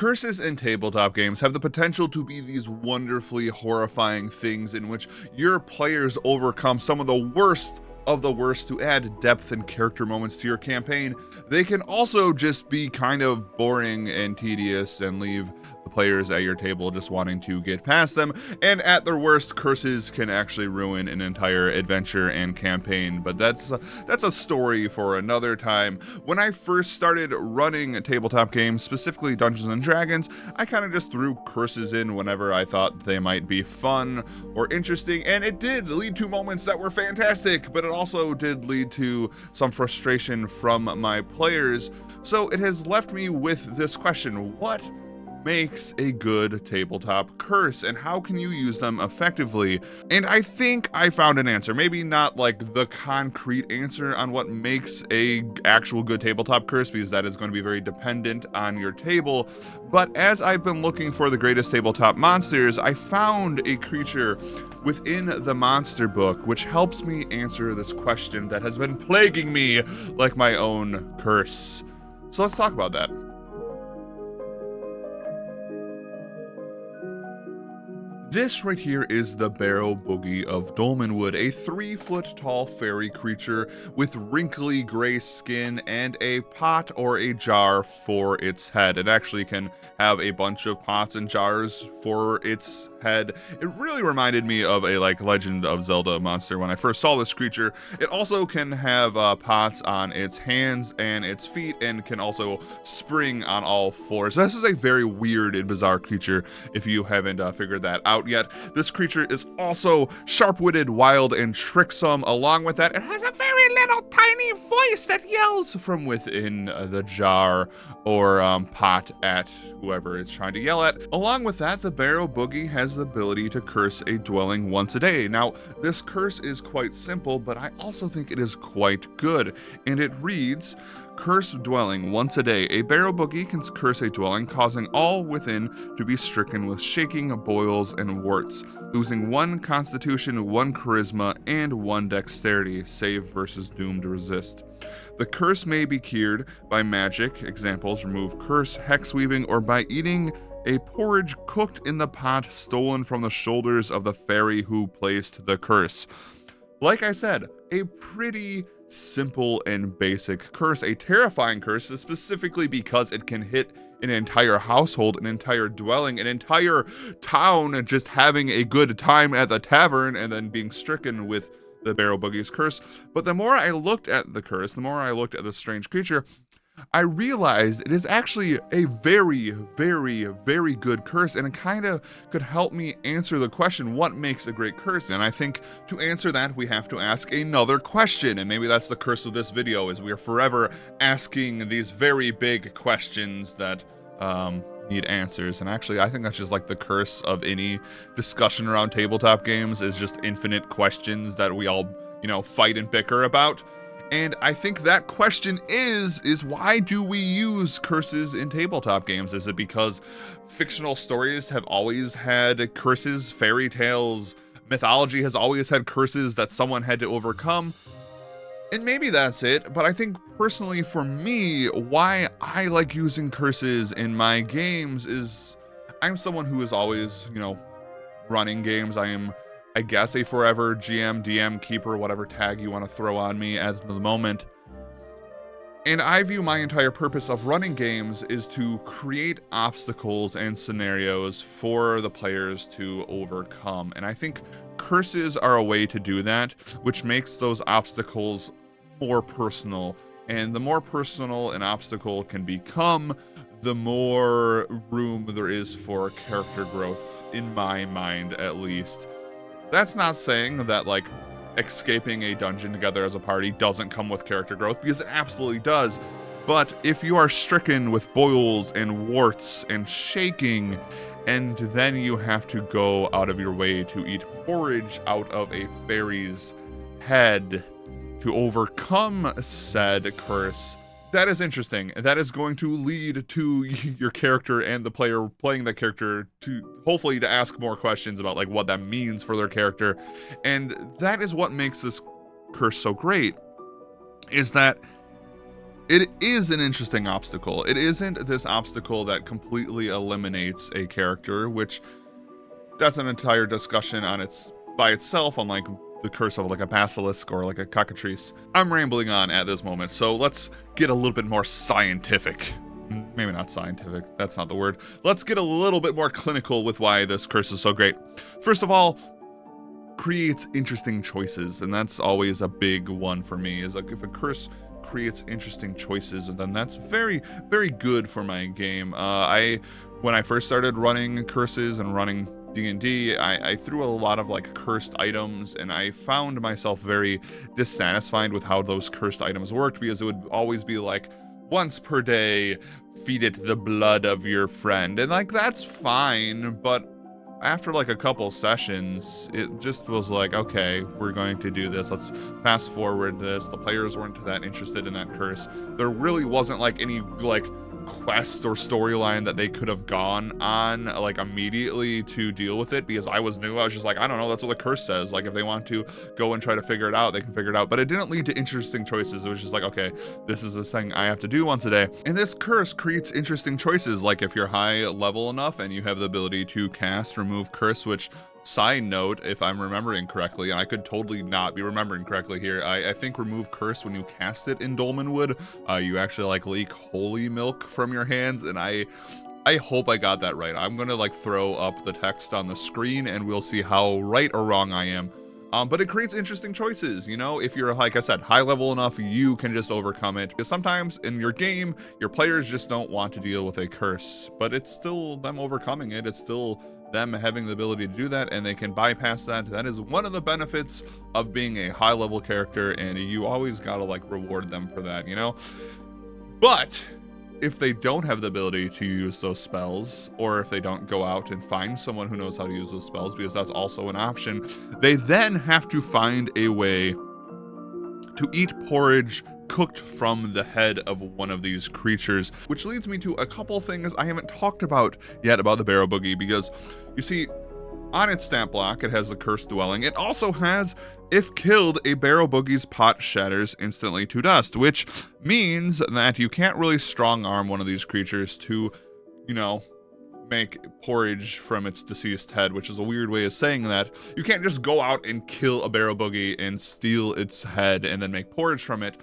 Curses in tabletop games have the potential to be these wonderfully horrifying things in which your players overcome some of the worst to add depth and character moments to your campaign. They can also just be kind of boring and tedious and leave the players at your table just wanting to get past them, and at their worst, curses can actually ruin an entire adventure and campaign, but that's a story for another time. When I first started running tabletop games, specifically Dungeons and Dragons, I kind of just threw curses in whenever I thought they might be fun or interesting, and it did lead to moments that were fantastic, but it also did lead to some frustration from my players. So it has left me with this question: what makes a good tabletop curse, and how can you use them effectively? And I think I found an answer. Maybe not like the concrete answer on what makes a actual good tabletop curse, because that is going to be very dependent on your table. But as I've been looking for the greatest tabletop monsters, I found a creature within the monster book which helps me answer this question that has been plaguing me like my own curse. So let's talk about that. This right here is the Barrowbogey of Dolmenwood, a 3-foot tall fairy creature with wrinkly gray skin and a pot or a jar for its head. It actually can have a bunch of pots and jars for its head. It really reminded me of a Legend of Zelda monster when I first saw this creature. It also can have pots on its hands and its feet, and can also spring on all fours. This is a very weird and bizarre creature if you haven't figured that out yet. This creature is also sharp-witted, wild, and tricksome. Along with that, it has a very little tiny voice that yells from within the jar or pot at whoever it's trying to yell at. Along with that, the Barrowbogey has the ability to curse a dwelling once a day. Now, this curse is quite simple, but I also think it is quite good, and it reads: curse dwelling once a day. A Barrowbogey can curse a dwelling, causing all within to be stricken with shaking, boils, and warts, losing 1 constitution, 1 charisma, and 1 dexterity, save versus doomed to resist. The curse may be cured by magic, examples remove curse, hex weaving, or by eating a porridge cooked in the pot stolen from the shoulders of the fairy who placed the curse. Like I said, a pretty simple and basic curse, a terrifying curse, specifically because it can hit an entire household, an entire dwelling, an entire town just having a good time at the tavern and then being stricken with the Barrowbogey's curse. But the more I looked at the curse, the more I looked at this strange creature, I realized it is actually a very, very, very good curse, and it kind of could help me answer the question, what makes a great curse? And I think to answer that, we have to ask another question, and maybe that's the curse of this video, is we are forever asking these very big questions that need answers. And actually, I think that's just like the curse of any discussion around tabletop games, is just infinite questions that we all, fight and bicker about. And I think that question is why do we use curses in tabletop games? Is it because fictional stories have always had curses, fairy tales, mythology has always had curses that someone had to overcome? And maybe that's it, but I think personally for me, why I like using curses in my games is I'm someone who is always, running games. I am, I guess, a forever GM, DM, keeper, whatever tag you want to throw on me at the moment. And I view my entire purpose of running games is to create obstacles and scenarios for the players to overcome. And I think curses are a way to do that, which makes those obstacles more personal. And the more personal an obstacle can become, the more room there is for character growth, in my mind at least. That's not saying that, escaping a dungeon together as a party doesn't come with character growth, because it absolutely does. But if you are stricken with boils and warts and shaking, and then you have to go out of your way to eat porridge out of a fairy's head to overcome said curse, that is interesting. That is going to lead to your character and the player playing that character to hopefully to ask more questions about what that means for their character. And that is what makes this curse so great, is that it is an interesting obstacle. It isn't this obstacle that completely eliminates a character, which that's an entire discussion on by itself on like the curse of like a basilisk or like a cockatrice. I'm rambling on at this moment, so let's get a little bit more scientific. Maybe not scientific, that's not the word. Let's get a little bit more clinical with why this curse is so great. First of all, creates interesting choices, and that's always a big one for me, is like if a curse creates interesting choices, then that's very, very good for my game. When I first started running curses and running D&D, I threw a lot of like cursed items, and I found myself very dissatisfied with how those cursed items worked, because it would always be like, once per day, feed it the blood of your friend, and like that's fine, but after like a couple sessions, it just was like, okay, we're going to do this. Let's fast forward this. The players weren't that interested in that curse. There really wasn't like any like quest or storyline that they could have gone on like immediately to deal with it, because I was new. I was just like, I don't know, that's what the curse says. Like if they want to go and try to figure it out, they can figure it out. But it didn't lead to interesting choices. It was just like, okay, this is this thing I have to do once a day. And this curse creates interesting choices. Like if you're high level enough and you have the ability to cast remove curse, which, side note, if I'm remembering correctly, and I could totally not be remembering correctly here, I think remove curse, when you cast it in Dolmenwood, you actually like leak holy milk from your hands, and I hope I got that right. I'm gonna like throw up the text on the screen and we'll see how right or wrong I am. But it creates interesting choices, you know? If you're, like I said, high level enough, you can just overcome it. Because sometimes in your game, your players just don't want to deal with a curse, but it's still them overcoming it. It's still them having the ability to do that, and they can bypass that. That is one of the benefits of being a high level character, and you always gotta like reward them for that, you know? But if they don't have the ability to use those spells, or if they don't go out and find someone who knows how to use those spells, because that's also an option, they then have to find a way to eat porridge cooked from the head of one of these creatures, which leads me to a couple things I haven't talked about yet about the Barrowbogey, because you see, on its stat block, it has the cursed dwelling. It also has, if killed, a Barrowbogey's pot shatters instantly to dust, which means that you can't really strong arm one of these creatures to, you know, make porridge from its deceased head, which is a weird way of saying that. You can't just go out and kill a Barrowbogey and steal its head and then make porridge from it,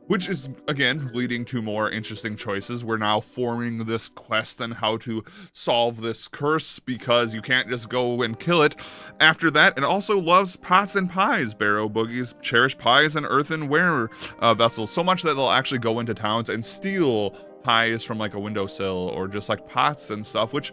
which is, again, leading to more interesting choices. We're now forming this quest on how to solve this curse, because you can't just go and kill it. After that, it also loves pots and pies. Barrowbogeys cherish pies and earthenware vessels so much that they'll actually go into towns and steal pies from like a windowsill, or just like pots and stuff, which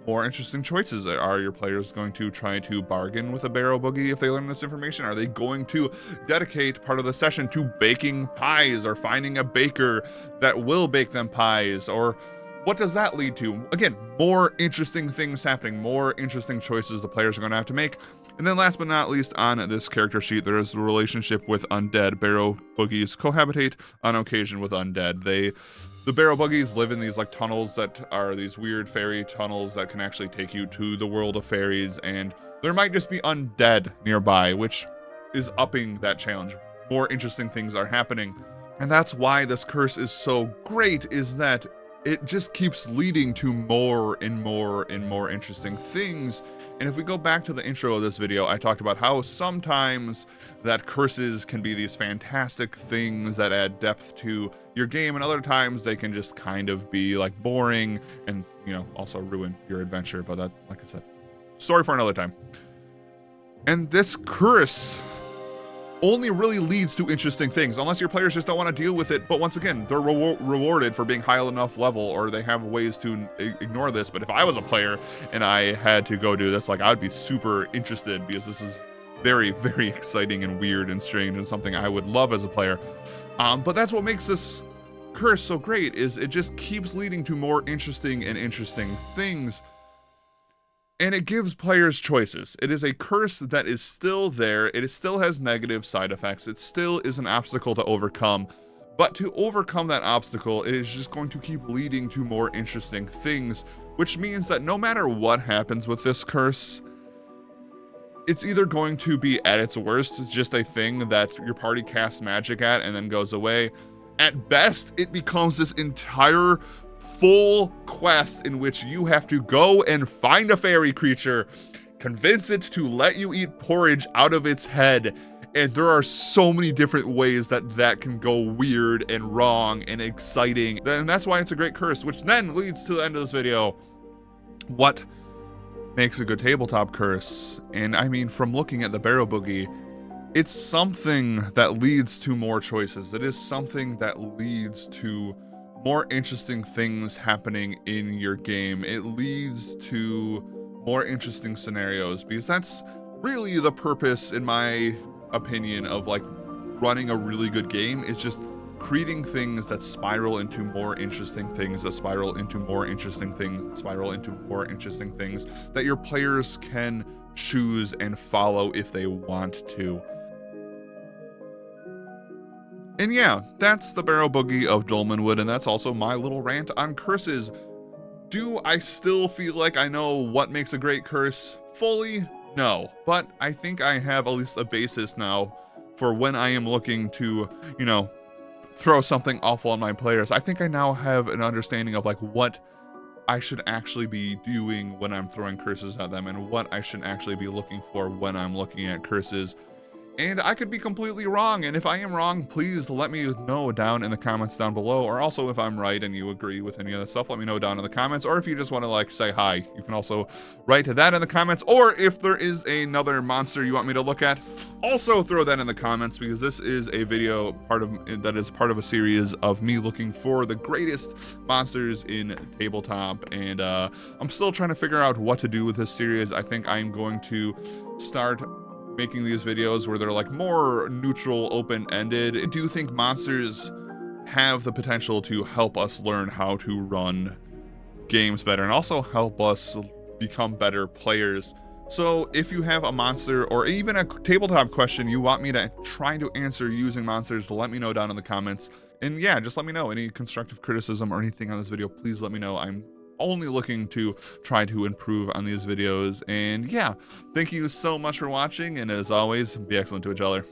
more interesting choices. Are your players going to try to bargain with a Barrowbogey if they learn this information? Are they going to dedicate part of the session to baking pies, or finding a baker that will bake them pies? Or what does that lead to? Again, more interesting things happening, more interesting choices the players are going to have to make. And then last but not least, on this character sheet, there is the relationship with undead. Barrowbogeys cohabitate on occasion with undead. The Barrowbogeys live in these like tunnels that are these weird fairy tunnels that can actually take you to the world of fairies, and there might just be undead nearby, which is upping that challenge. More interesting things are happening. And that's why this curse is so great, is that it just keeps leading to more and more and more interesting things. And if we go back to the intro of this video, I talked about how sometimes that curses can be these fantastic things that add depth to your game, and other times they can just kind of be like boring and, you know, also ruin your adventure. But that, like I said, story for another time. And this curse only really leads to interesting things, unless your players just don't want to deal with it. But once again, they're rewarded for being high enough level, or they have ways to ignore this. But if I was a player and I had to go do this, like, I'd be super interested, because this is very, very exciting and weird and strange, and something I would love as a player. But that's what makes this curse so great, is it just keeps leading to more interesting and interesting things. And it gives players choices. It is a curse that is still there. It still has negative side effects. It still is an obstacle to overcome. But to overcome that obstacle, it is just going to keep leading to more interesting things, which means that no matter what happens with this curse, it's either going to be, at its worst, just a thing that your party casts magic at and then goes away. At best, it becomes this entire full quest in which you have to go and find a fairy creature, convince it to let you eat porridge out of its head, and there are so many different ways that can go weird and wrong and exciting, and that's why it's a great curse, which then leads to the end of this video. What makes a good tabletop curse? And I mean, from looking at the Barrowbogey, it's something that leads to more choices. It is something that leads to more interesting things happening in your game. It leads to more interesting scenarios, because that's really the purpose, in my opinion, of like running a really good game, is just creating things that spiral into more interesting things, that spiral into more interesting things, that spiral into more interesting things that your players can choose and follow if they want to. And yeah, that's the Barrowbogey of Dolmenwood, and that's also my little rant on curses. Do I still feel like I know what makes a great curse fully? No, but I think I have at least a basis now for when I am looking to, you know, throw something awful on my players. I think I now have an understanding of like what I should actually be doing when I'm throwing curses at them, and what I should actually be looking for when I'm looking at curses. And I could be completely wrong, and if I am wrong, please let me know down in the comments down below, or also if I'm right and you agree with any of the stuff, let me know down in the comments, or if you just want to like say hi, you can also write that in the comments, or if there is another monster you want me to look at, also throw that in the comments, because this is a video that is part of a series of me looking for the greatest monsters in tabletop, and I'm still trying to figure out what to do with this series. I think I'm going to start making these videos where they're like more neutral, open-ended. I do think monsters have the potential to help us learn how to run games better, and also help us become better players. So if you have a monster or even a tabletop question you want me to try to answer using monsters, let me know down in the comments. And yeah, just let me know any constructive criticism or anything on this video. Please let me know. I'm only looking to try to improve on these videos. And yeah, thank you so much for watching, and as always, be excellent to each other.